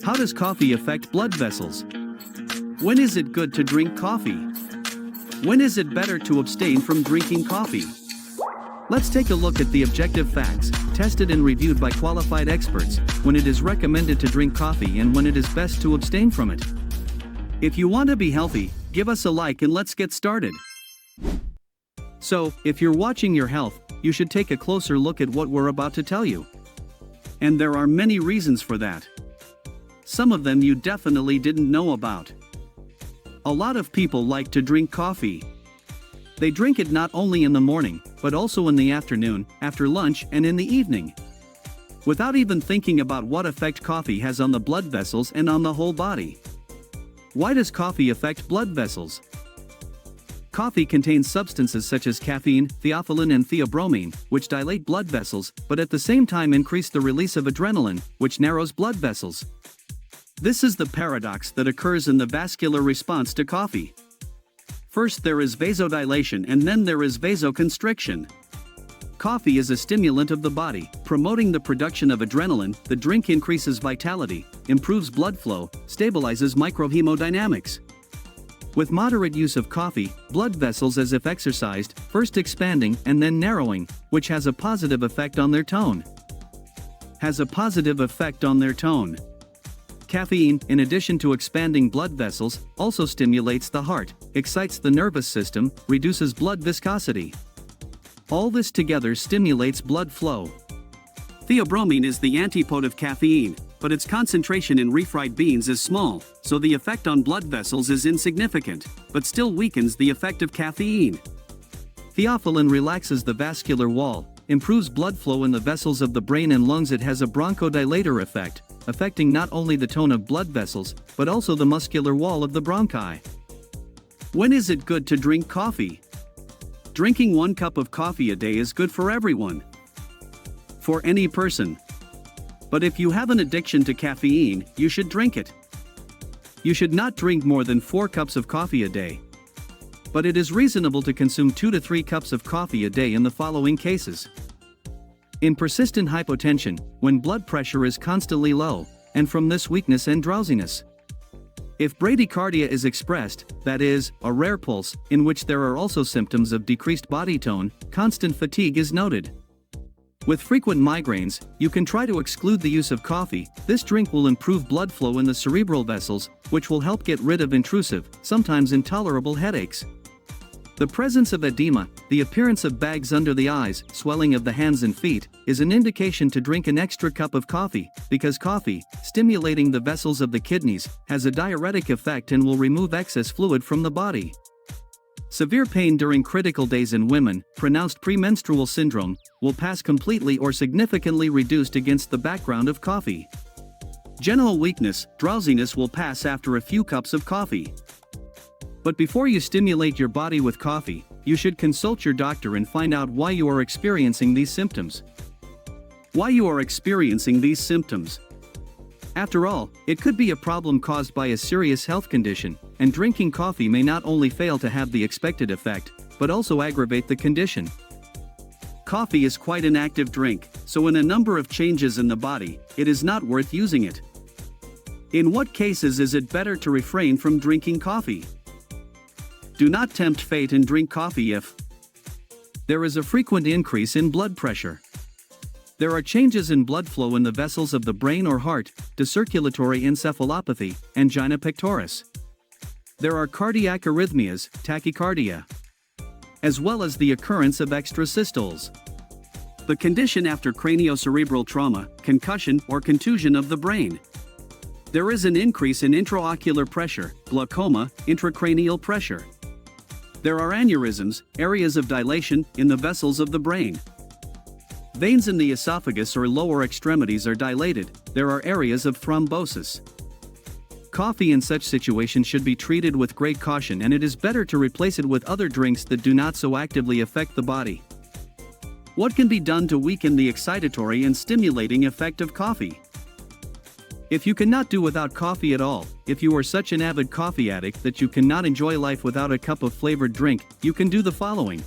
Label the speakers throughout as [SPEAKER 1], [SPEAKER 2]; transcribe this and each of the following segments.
[SPEAKER 1] How does coffee affect blood vessels? When is it good to drink coffee? When is it better to abstain from drinking coffee? Let's take a look at the objective facts, tested and reviewed by qualified experts, when it is recommended to drink coffee and when it is best to abstain from it. If you want to be healthy, give us a like and let's get started. So, if you're watching your health, you should take a closer look at what we're about to tell you. And there are many reasons for that. Some of them you definitely didn't know about. A lot of people like to drink coffee. They drink it not only in the morning, but also in the afternoon, after lunch, and in the evening. Without even thinking about what effect coffee has on the blood vessels and on the whole body. Why does coffee affect blood vessels? Coffee contains substances such as caffeine, theophylline and theobromine, which dilate blood vessels, but at the same time increase the release of adrenaline, which narrows blood vessels. This is the paradox that occurs in the vascular response to coffee. First there is vasodilation and then there is vasoconstriction. Coffee is a stimulant of the body, promoting the production of adrenaline. The drink increases vitality, improves blood flow, stabilizes microhemodynamics. With moderate use of coffee, blood vessels as if exercised, first expanding and then narrowing, which has a positive effect on their tone. Caffeine, in addition to expanding blood vessels, also stimulates the heart, excites the nervous system, reduces blood viscosity. All this together stimulates blood flow. Theobromine is the antipode of caffeine, but its concentration in refried beans is small, so the effect on blood vessels is insignificant, but still weakens the effect of caffeine. Theophylline relaxes the vascular wall, improves blood flow in the vessels of the brain and lungs. It has a bronchodilator effect, affecting not only the tone of blood vessels, but also the muscular wall of the bronchi. When is it good to drink coffee? Drinking 1 cup of coffee a day is good for everyone. For any person. But if you have an addiction to caffeine, you should drink it. You should not drink more than 4 cups of coffee a day. But it is reasonable to consume 2 to 3 cups of coffee a day in the following cases. In persistent hypotension, when blood pressure is constantly low, and from this weakness and drowsiness. If bradycardia is expressed, that is, a rare pulse, in which there are also symptoms of decreased body tone, constant fatigue is noted. With frequent migraines, you can try to exclude the use of coffee. This drink will improve blood flow in the cerebral vessels, which will help get rid of intrusive, sometimes intolerable headaches. The presence of edema, the appearance of bags under the eyes, swelling of the hands and feet, is an indication to drink an extra cup of coffee, because coffee, stimulating the vessels of the kidneys, has a diuretic effect and will remove excess fluid from the body. Severe pain during critical days in women, pronounced premenstrual syndrome, will pass completely or significantly reduced against the background of coffee. General weakness, drowsiness will pass after a few cups of coffee. But before you stimulate your body with coffee, you should consult your doctor and find out why you are experiencing these symptoms. After all, it could be a problem caused by a serious health condition, and drinking coffee may not only fail to have the expected effect, but also aggravate the condition. Coffee is quite an active drink, so in a number of changes in the body, it is not worth using it. In what cases is it better to refrain from drinking coffee? Do not tempt fate and drink coffee if there is a frequent increase in blood pressure. There are changes in blood flow in the vessels of the brain or heart, decirculatory encephalopathy, angina pectoris. There are cardiac arrhythmias, tachycardia, as well as the occurrence of extrasystoles. The condition after craniocerebral trauma, concussion or contusion of the brain. There is an increase in intraocular pressure, glaucoma, intracranial pressure. There are aneurysms, areas of dilation, in the vessels of the brain. Veins in the esophagus or lower extremities are dilated. There are areas of thrombosis. Coffee in such situations should be treated with great caution, and it is better to replace it with other drinks that do not so actively affect the body. What can be done to weaken the excitatory and stimulating effect of coffee? If you cannot do without coffee at all, if you are such an avid coffee addict that you cannot enjoy life without a cup of flavored drink, you can do the following.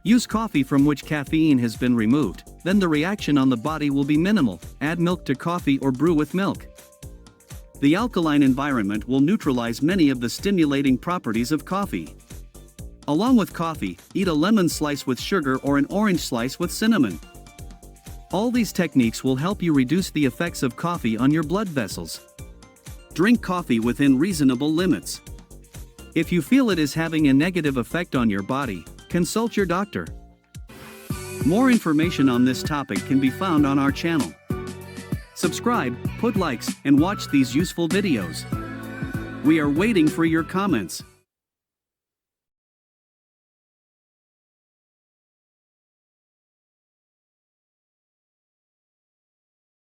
[SPEAKER 1] Use coffee from which caffeine has been removed, then the reaction on the body will be minimal. Add milk to coffee or brew with milk. The alkaline environment will neutralize many of the stimulating properties of coffee. Along with coffee, eat a lemon slice with sugar or an orange slice with cinnamon. All these techniques will help you reduce the effects of coffee on your blood vessels. Drink coffee within reasonable limits. If you feel it is having a negative effect on your body, consult your doctor. More information on this topic can be found on our channel. Subscribe, put likes, and watch these useful videos. We are waiting for your comments.